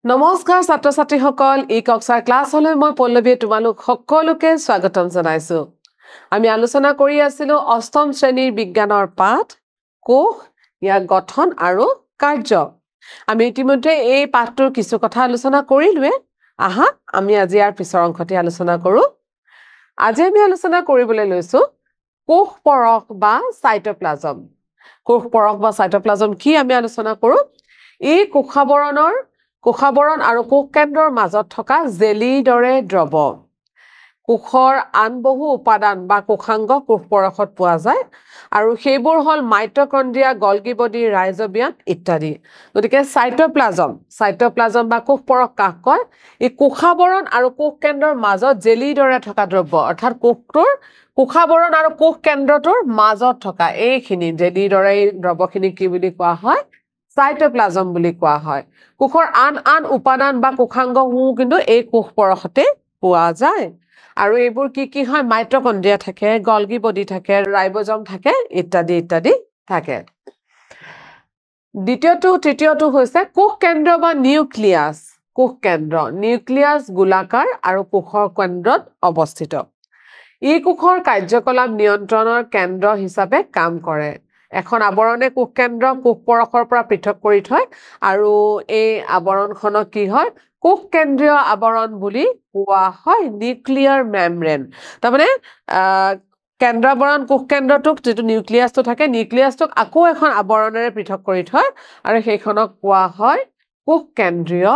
নমস্কাৰ ছাত্ৰ ছাত্ৰীসকল ই কক্সাৰ ক্লাছলৈ মই পল্লৱীয়ে তোমালোক সকলোকে স্বাগতম জনাইছো আমি আলোচনা কৰি আছিলো অষ্টম শ্ৰেণীৰ বিজ্ঞানৰ পাঠ কোষ ইয়াৰ গঠন আৰু কাৰ্য আমি ইতিমধ্যে এই পাঠটোৰ কিছু কথা আলোচনা কৰিলোৱে আহা আমি আজি ইয়াৰ পিছৰ অংশটি আলোচনা কৰো আজি আমি আলোচনা কৰিবলৈ লৈছো কোষ পৰক বা সাইটোপ্লাজম কোষ পৰক বা সাইটোপ্লাজম কি আমি আলোচনা কৰো এই কোষাবৰণ আৰু কোষ কেন্দ্ৰৰ মাজত থকা জেলি দৰে দ্ৰৱ কোষৰ আন বহু উপাদান বা কোষাংগ কোষ পৰখত পোৱা যায় আৰু সেইবোৰ হল মাইটোকন্ড্ৰিয়া গলগি বডি ৰাইজোবিয়াম ইত্যাদি গতিকে সাইটোপ্লাজম বা কোষ পৰখ কাক কয় এই কোষাবৰণ আৰু কোষ কেন্দ্ৰৰ মাজত জেলি দৰে থকা দ্ৰৱ অৰ্থাৎ কোষটোৰ কোষাবৰণ আৰু কোষ কেন্দ্ৰটোৰ মাজত থকা এইখিনি জেলি দৰে দ্ৰৱখিনি কি বুলি কোৱা হয় সাইটোপ্লাজম বুলি কোৱা হয় কোষৰ আন উপাদান বা কোষাংগসমূহ কিন্তু এই কোষ পৰখতে পোৱা যায় আৰু এইবোৰ কি হয় মাইটোকন্ড্ৰিয়া থাকে গলগি বডি থাকে ৰাইবোজম থাকে ইত্যাদি থাকে তৃতীয়টো হৈছে কোষ কেন্দ্ৰ বা নিউক্লিয়াছ কোষ কেন্দ্ৰ নিউক্লিয়াছ গোলাকাৰ আৰু কোষৰ কেন্দ্ৰত অৱস্থিত ই কোষৰ কাৰ্যকলাপ নিয়ন্ত্ৰণৰ কেন্দ্ৰ হিচাপে কাম কৰে এখন আৱৰণে কোষ কেন্দ্ৰ কোষ পৰখৰ পৰা পৃথক কৰি থয় আৰু এই আৱৰণখনক কি হয় কোষ কেন্দ্ৰীয় আৱৰণ বুলি কোৱা হয় নিউক্লিয়াৰ মেমব্ৰেন তাৰমানে কেন্দ্ৰাৱৰণ কোষ কেন্দ্ৰটোক যেটো নিউক্লিয়াছটো থাকে নিউক্লিয়াছটোক আকৌ এখন আৱৰণেৰে পৃথক কৰি থয় আৰু সেইখনক কোৱা হয় কোষ কেন্দ্ৰীয়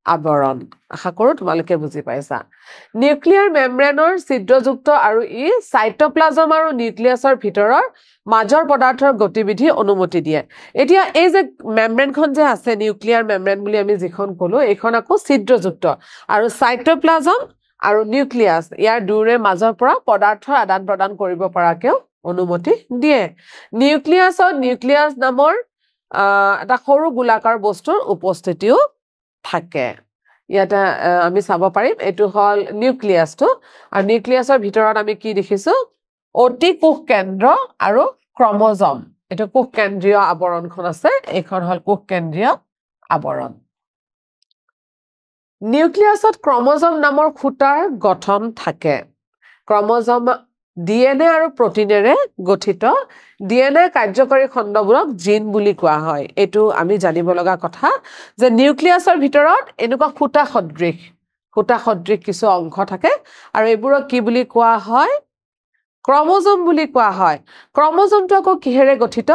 আৱৰণ আশা কৰো তোমালোকে বুজি পাইছা নিউক্লিয়াৰ মেমব্ৰেনৰ ছিদ্ৰযুক্ত আৰু ই সাইটোপ্লাজম আৰু নিউক্লিয়াছৰ ভিতৰৰ মাজৰ পদাৰ্থৰ গতিবিধি অনুমতি দিয়ে এতিয়া এই যে মেমব্ৰেনখন যে আছে নিউক্লিয়াৰ মেমব্ৰেন বুলি আমি যিখন কলো এইখন আকৌ ছিদ্ৰযুক্ত আৰু সাইটোপ্লাজম আৰু নিউক্লিয়াছ ইয়াৰ দুৰে মাজৰ পৰা পদাৰ্থৰ আদান প্ৰদান কৰিব পৰাকেও অনুমতি দিয়ে নিউক্লিয়াছ নামৰ এটা সৰু গোলাকাৰ বস্তুৰ উপস্থিতিও থাকে ইয়াতে আমি চাব পাৰিম এটো হল নিউক্লিয়াছটো আৰু নিউক্লিয়াছৰ ভিতৰত আমি কি দেখিছো অতি কোষ কেন্দ্ৰ আৰু ক্ৰমোজম এটো কোষ কেন্দ্ৰীয় আৱৰণখন আছে এইখন হল কোষ কেন্দ্ৰীয় আৱৰণ নিউক্লিয়াছত ক্ৰমোজম নামৰ খুঁটাৰ গঠন থাকে ক্ৰমোজম ডিএনএ আৰু প্ৰটিনেৰে গঠিত ডিএনএ কাৰ্যকৰী খণ্ডবোৰক জিন বুলি কোৱা হয় এটো আমি জানিব লগা কথা যে নিউক্লিয়াছৰ ভিতৰত এনেকুৱা খুঁটা সদৃশ কিছু অংশ থাকে আৰু এইবোৰক কি বুলি কোৱা হয় ক্ৰমোজম বুলি কোৱা হয় ক্ৰমোজমটো আকৌ কিহেৰে গঠিত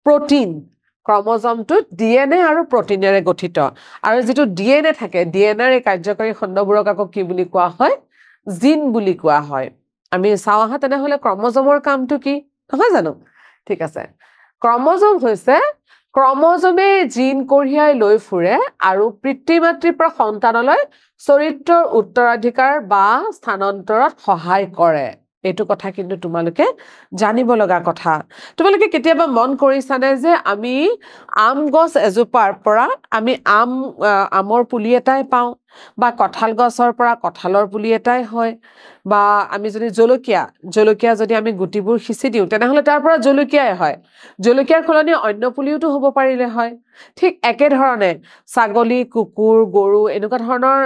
প্ৰটিন ক্ৰমোজমটো ডিএনএ আৰু প্ৰটিনেৰে গঠিত আৰু যেটো ডিএনএ থাকে ডিএনএৰ এই কাৰ্যকৰী খণ্ডবোৰক আকৌ কি বুলি কোৱা হয় জিন বুলি কোৱা হয় আমি চাও আহা তেনেহলে ক্ৰমোজমৰ কামটো কি নহয় জানো ঠিক আছে ক্ৰমোজম হৈছে ক্ৰমোজমে জিন কঢ়িয়াই লৈ ফুৰে আৰু পিতৃ মাতৃৰ পৰা সন্তানলৈ চৰিত্ৰৰ উত্তৰাধিকাৰ বা স্থানান্তৰত সহায় কৰে এইটো কথা কিন্তু তোমালোকে জানিব লগা কথা তোমালোকে কেতিয়াবা মন কৰিছানে যে আমি আম গছ এজোপাৰ পৰা আমি আমৰ পুলি এটাই পাওঁ বা কঁঠাল গছৰ পৰা কঁঠালৰ পুলি এটাই হয় বা আমি যদি জলকীয়া যদি আমি গুটিবোৰ খিচি দিও তেনেহলে তাৰ পৰা জলকীয়াই হয় জলকীয়াৰ খলনি অন্য পুলিওটো হ'ব পাৰিলে হয় ঠিক একে ধৰণে ছাগলী কুকুৰ গৰু এনেকুৱা ধৰণৰ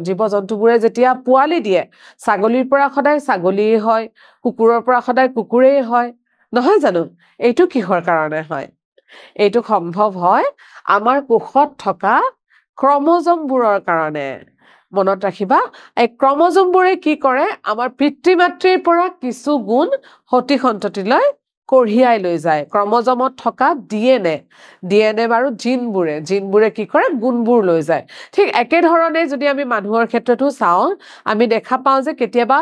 জীৱ-জন্তুবোৰে যেতিয়া পোৱালি দিয়ে ছাগলীৰ পৰা সদায় ছাগলী হয় কুকুৰৰ পৰা সদায় কুকুৰেই হয় নহয় জানো এইটো কিহৰ কাৰণে হয় এইটো সম্ভৱ হয় আমাৰ কোষত থকা ক্ৰমোজমবোৰৰ কাৰণে মনত ৰাখিবা এই ক্ৰমোজমবোৰে কি কৰে আমাৰ পিতৃ-মাতৃৰ পৰা কিছু গুণ সতি সন্ততিলৈ কঢ়িয়াই লৈ যায় ক্ৰমোজমত থকা ডিএনএ আৰু জিনবোৰে কি কৰে গুণবোৰ লৈ যায় ঠিক একে ধৰণে যদি আমি মানুহৰ ক্ষেত্ৰতো চাও আমি দেখা পাওঁ যে কেতিয়াবা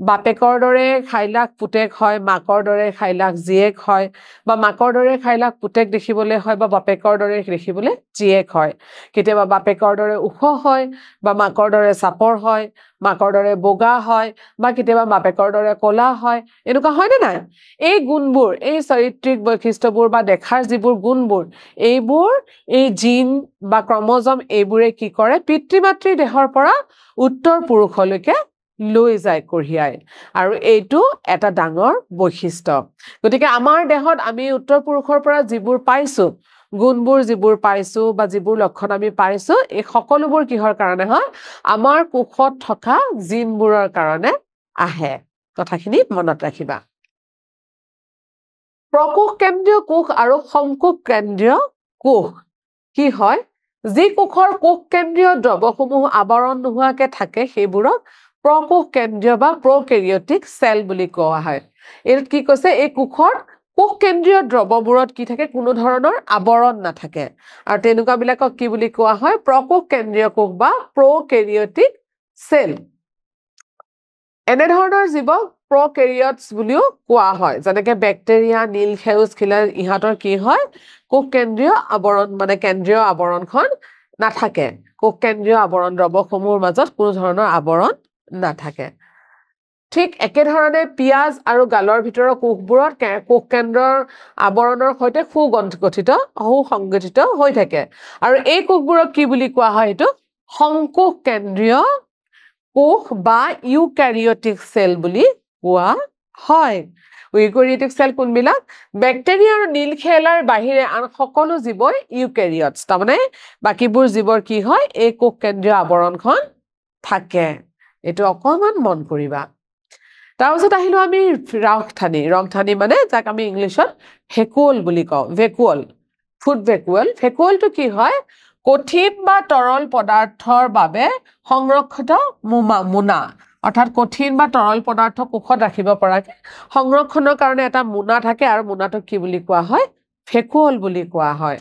বাপেকৰ দৰে খাইলাখ পুতেক হয় মাকৰ দৰে খাইলাখ জীয়েক হয় বা মাকৰ দৰে খাইলাখ পুতেক দেখিবলৈ হয় বা বাপেকৰ দৰে দেখিবলৈ জীয়েক হয় কেতিয়াবা বাপেকৰ দৰে ওখ হয় বা মাকৰ দৰে চাপৰ হয় মাকৰ দৰে বগা হয় বা কেতিয়াবা বাপেকৰ দৰে ক'লা হয় এনেকুৱা হয় নে নাই এই গুণবোৰ এই চাৰিত্ৰিক বৈশিষ্ট্যবোৰ বা দেখাৰ যিবোৰ গুণবোৰ এইবোৰ এই জিন বা ক্ৰমোজম এইবোৰে কি কৰে পিতৃ-মাতৃৰ দেহৰ পৰা উত্তৰ পুৰুষলৈকে লৈ যায় কঢ়িয়াই আৰু এইটো এটা ডাঙৰ বৈশিষ্ট্য গতিকে আমাৰ দেহত আমি উত্তৰ পুৰুষৰ পৰা যিবোৰ পাইছো গুণবোৰ যিবোৰ পাইছো বা যিবোৰ লক্ষণ আমি পাইছো এই সকলোবোৰ কিহৰ কাৰণে হয় আমাৰ কোষত থকা জিনবোৰৰ কাৰণে আহে কথাখিনি মনত ৰাখিবা প্ৰকোষ কেন্দ্ৰীয় কোষ আৰু সংকোষ কেন্দ্ৰীয় কোষ কি হয় যি কোষৰ কোষ কেন্দ্ৰীয় দ্ৰৱসমূহ আৱৰণ নোহোৱাকে থাকে সেইবোৰক প্ৰকোষ কেন্দ্ৰীয় বা প্ৰকেৰিয়টিক সেল বুলি কোৱা হয় এইটো কি কৈছে এই কোষৰ কোষ কেন্দ্ৰীয় দ্ৰৱবোৰত কি থাকে কোনো ধৰণৰ আৱৰণ নাথাকে আৰু তেনেকুৱা বিলাকক কি বুলি কোৱা হয় প্ৰকোষ কেন্দ্ৰীয় কোষ বা প্ৰকেৰিয়টিক সেল এনে ধৰণৰ জীৱক প্ৰকেৰিয়টছ বুলিও কোৱা হয় যেনেকে বেক্টেৰিয়া নীল সেউজ খিলা ইহঁতৰ কি হয় কোষ কেন্দ্ৰীয় আৱৰণ মানে কেন্দ্ৰীয় আৱৰণখন নাথাকে কোষ কেন্দ্ৰীয় আৱৰণ দ্ৰৱসমূহৰ মাজত কোনো ধৰণৰ আৱৰণ নাথাকে ঠিক একেধৰণে পিয়াজ আৰু গালৰ ভিতৰৰ কোষবোৰত কোষ কেন্দ্ৰৰ আৱৰণৰ সৈতে সুসংগঠিত হৈ থাকে আৰু এই কোষবোৰক কি বুলি কোৱা হয় এইটো সংকোষ কেন্দ্ৰীয় কোষ বা ইউক্যাৰিঅটিক সেল বুলি কোৱা হয় ইউক্যাৰিঅটিক সেল কোনবিলাক বেক্টেৰিয়া আৰু নীল খেলাৰ বাহিৰে আন সকলো জীৱই ইউক্যাৰিঅটছ তাৰমানে বাকিবোৰ জীৱৰ কি হয় এই কোষ কেন্দ্ৰীয় আৱৰণখন থাকে এইটো অকমান মন কৰিবা তাৰপিছত আহিলো আমি ৰংথানি মানে যাক আমি ইংলিছত ভেকুৱল বুলি কওঁ ভেকুৱল ফুড ভেকুৱলটো কি হয় কঠিন বা তৰল পদাৰ্থৰ বাবে সংৰক্ষিত মোনা অৰ্থাৎ কঠিন বা তৰল পদাৰ্থ কোষত ৰাখিব পৰাকে সংৰক্ষণৰ কাৰণে এটা মোনা থাকে আৰু মোনাটোক কি বুলি কোৱা হয় ভেকুৱল বুলি কোৱা হয়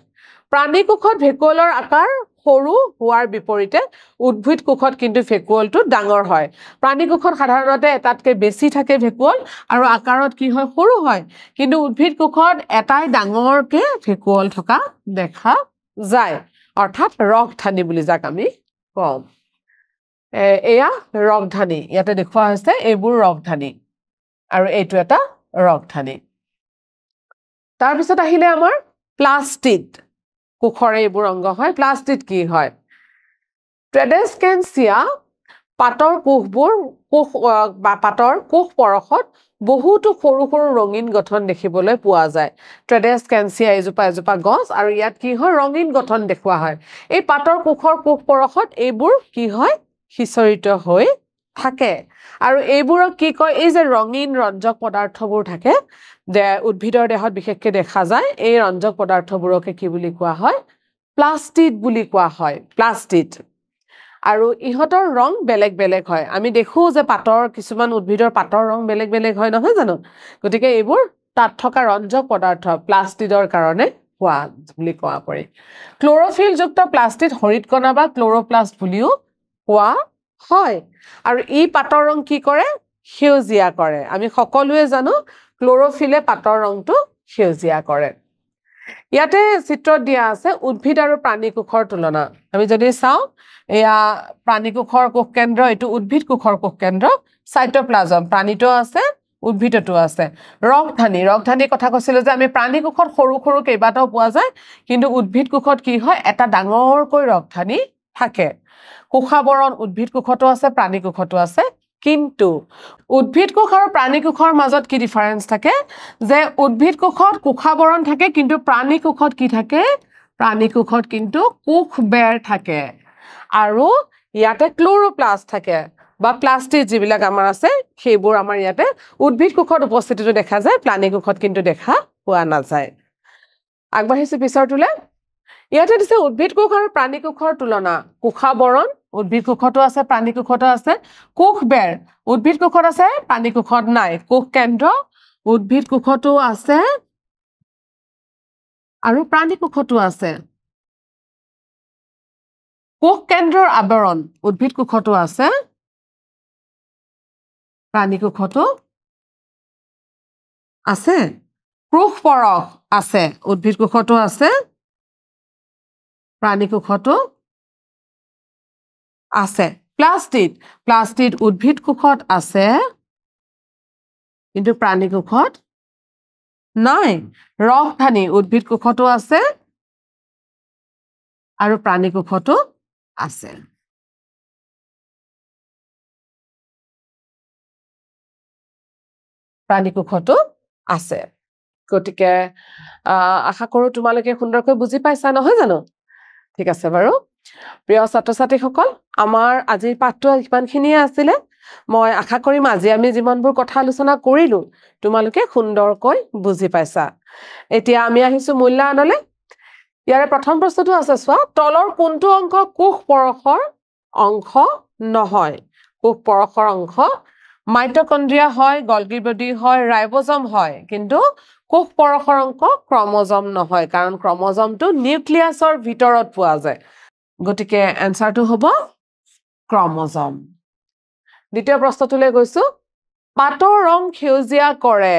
প্ৰাণী কোষত ভেকুৱলৰ আকাৰ সৰু হোৱাৰ বিপৰীতে উদ্ভিদ কোষত কিন্তু ভেকুৱলটো ডাঙৰ হয় প্ৰাণী কোষত সাধাৰণতে এটাতকৈ বেছি থাকে ভেকুৱল আৰু আকাৰত কি হয় সৰু হয় কিন্তু উদ্ভিদ কোষত এটাই ডাঙৰকে ভেকুৱল থকা দেখা যায় অৰ্থাৎ ৰগথানি বুলি যাক আমি কওঁ এয়া ৰগধানী ইয়াতে দেখুওৱা হৈছে এইবোৰ ৰগধানী আৰু এইটো এটা ৰগধানী তাৰপিছত আহিলে আমাৰ প্লাস্টিড কোষৰ এইবোৰ অংগ হয় প্লাস্টিড কি হয় ট্ৰেডেস্কেনচিয়া পাতৰ কোষবোৰ পাতৰ কোষ পৰশত বহুতো সৰু সৰু ৰঙীন গঠন দেখিবলৈ পোৱা যায় ট্ৰেডেস্কেনচিয়া এজোপা গছ আৰু ইয়াত কি হয় ৰঙীন গঠন দেখুওৱা হয় এই পাতৰ কোষৰ কোষ পৰশত এইবোৰ কি হয় সিঁচৰিত হৈ থাকে আৰু এইবোৰক কি কয় এই যে ৰঙীন ৰঞ্জক পদাৰ্থবোৰ থাকে উদ্ভিদৰ দেহত বিশেষকৈ দেখা যায় এই ৰঞ্জক পদাৰ্থবোৰকে কি বুলি কোৱা হয় প্লাস্টিড বুলি কোৱা হয় প্লাস্টিড আৰু ইহঁতৰ ৰং বেলেগ বেলেগ হয় আমি দেখো যে পাতৰ কিছুমান উদ্ভিদৰ পাতৰ ৰং বেলেগ বেলেগ হয় নহয় জানো গতিকে এইবোৰ তাত থকা ৰঞ্জক পদাৰ্থ প্লাস্টিডৰ কাৰণে হোৱা বুলি কোৱা পৰে ক্লোৰোফিলযুক্ত প্লাস্টিড হৰিতকণা বা ক্লোৰোপ্লাষ্ট বুলিও কোৱা হয় আৰু ই পাতৰ ৰং কি কৰে সেউজীয়া কৰে আমি সকলোৱে জানো ক্লোৰোফিলে পাতৰ ৰংটো সেউজীয়া কৰে ইয়াতে চিত্ৰত দিয়া আছে উদ্ভিদ আৰু প্ৰাণী কোষৰ তুলনা আমি যদি চাওঁ এয়া প্ৰাণী কোষৰ কোষ কেন্দ্ৰ এইটো উদ্ভিদ কোষৰ কোষ কেন্দ্ৰ সাইটোপ্লাজম প্ৰাণীটো আছে উদ্ভিদটো আছে ৰগধানী কথা কৈছিল যে আমি প্ৰাণী কোষত সৰু সৰু কেইবাটাও পোৱা যায় কিন্তু উদ্ভিদ কোষত কি হয় এটা ডাঙৰকৈ ৰগধানী থাকে কোষাবৰণ উদ্ভিদ কোষতো আছে প্ৰাণী কোষতো আছে কিন্তু উদ্ভিদ কোষ আৰু প্ৰাণী কোষৰ মাজত কি ডিফাৰেন্স থাকে যে উদ্ভিদ কোষত কোষাবৰণ থাকে কিন্তু প্ৰাণী কোষত কি থাকে প্ৰাণী কোষত কিন্তু কোষ বেৰ থাকে আৰু ইয়াতে ক্লোৰোপ্লাষ্ট থাকে বা প্লাস্টিড যিবিলাক আমাৰ আছে সেইবোৰ আমাৰ ইয়াতে উদ্ভিদ কোষত উপস্থিতিটো দেখা যায় প্ৰাণী কোষত কিন্তু দেখা পোৱা নাযায় আগবাঢ়িছো পিছৰটোলে ইয়াতে দিছে উদ্ভিদ কোষ আৰু প্ৰাণী কোষৰ তুলনা কোষাবৰণ উদ্ভিদ কোষতো আছে প্ৰাণী কোষতো আছে কোষ বেৰ উদ্ভিদ কোষত আছে প্ৰাণী কোষত নাই কোষ কেন্দ্ৰ উদ্ভিদ কোষতো আছে আৰু প্ৰাণী কোষতো আছে কোষ কেন্দ্ৰৰ আৱৰণ উদ্ভিদ কোষতো আছে প্ৰাণী কোষতো আছে কোষ পৰশ আছে উদ্ভিদ কোষতো আছে প্ৰাণী কোষতো আছে প্লাস্টিড উদ্ভিদ কোষত আছে কিন্তু প্ৰাণী কোষত নাই ৰগধানী উদ্ভিদ কোষতো আছে আৰু প্ৰাণী কোষতো আছে প্ৰাণী কোষতো আছে গতিকে আশা কৰোঁ তোমালোকে সুন্দৰকৈ বুজি পাইছা নহয় জানো ঠিক আছে বাৰু প্ৰিয় ছাত্ৰ-ছাত্ৰীসকল আমাৰ আজিৰ পাঠটো ইমানখিনিয়ে আছিলে মই আশা কৰিম আজি আমি যিমানবোৰ কথা আলোচনা কৰিলোঁ তোমালোকে সুন্দৰকৈ বুজি পাইছা এতিয়া আমি আহিছোঁ মূল্যায়নলৈ ইয়াৰে প্ৰথম প্ৰশ্নটো আছে চোৱা তলৰ কোনটো অংশ কোষ পৰশৰ অংশ নহয় কোষ পৰশৰ অংশ মাইটকন্ড্ৰিয়া হয় গলগি বডি হয় ৰাইবোজম হয় কিন্তু কোষ পৰশৰ অংশ ক্ৰমোজম নহয় কাৰণ ক্ৰমোজমটো নিউক্লিয়াছৰ ভিতৰত পোৱা যায় গতিকে এনসাৰটো হ'ব ক্ৰমোজম দ্বিতীয় প্ৰশ্নটোলৈ গৈছো পাতৰ ৰং সেউজীয়া কৰে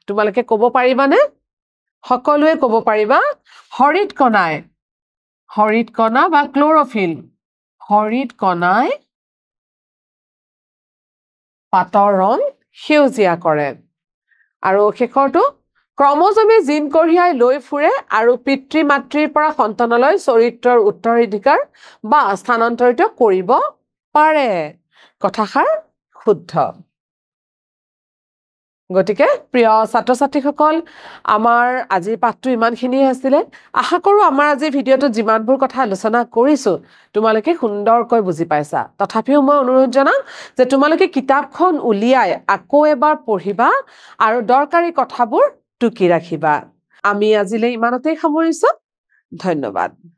তোমালোকে ক'ব পাৰিবানে সকলোৱে ক'ব পাৰিবা হৰিত কণা বা ক্লোৰোফিল হৰিত কণাই পাতৰ ৰং সেউজীয়া কৰে আৰু শেষৰটো ক্ৰমোজমে জিন কঢ়িয়াই লৈ ফুৰে আৰু পিতৃ মাতৃৰ পৰা সন্তানলৈ চৰিত্ৰৰ উত্তৰাধিকাৰ বা স্থানান্তৰিত কৰিব পাৰে কথাষাৰ শুদ্ধ গতিকে প্ৰিয় ছাত্ৰ-ছাত্ৰীসকল আমাৰ আজিৰ পাঠটো ইমানখিনিয়ে আছিলে আশা কৰোঁ আমাৰ আজি ভিডিঅ'টো যিমানবোৰ কথা আলোচনা কৰিছোঁ তোমালোকে সুন্দৰকৈ বুজি পাইছা তথাপিও মই অনুৰোধ জনাম যে তোমালোকে কিতাপখন উলিয়াই আকৌ এবাৰ পঢ়িবা আৰু দৰকাৰী কথাবোৰ টুকি ৰাখিবা আমি আজিলৈ ইমানতেই সামৰিছোঁ ধন্যবাদ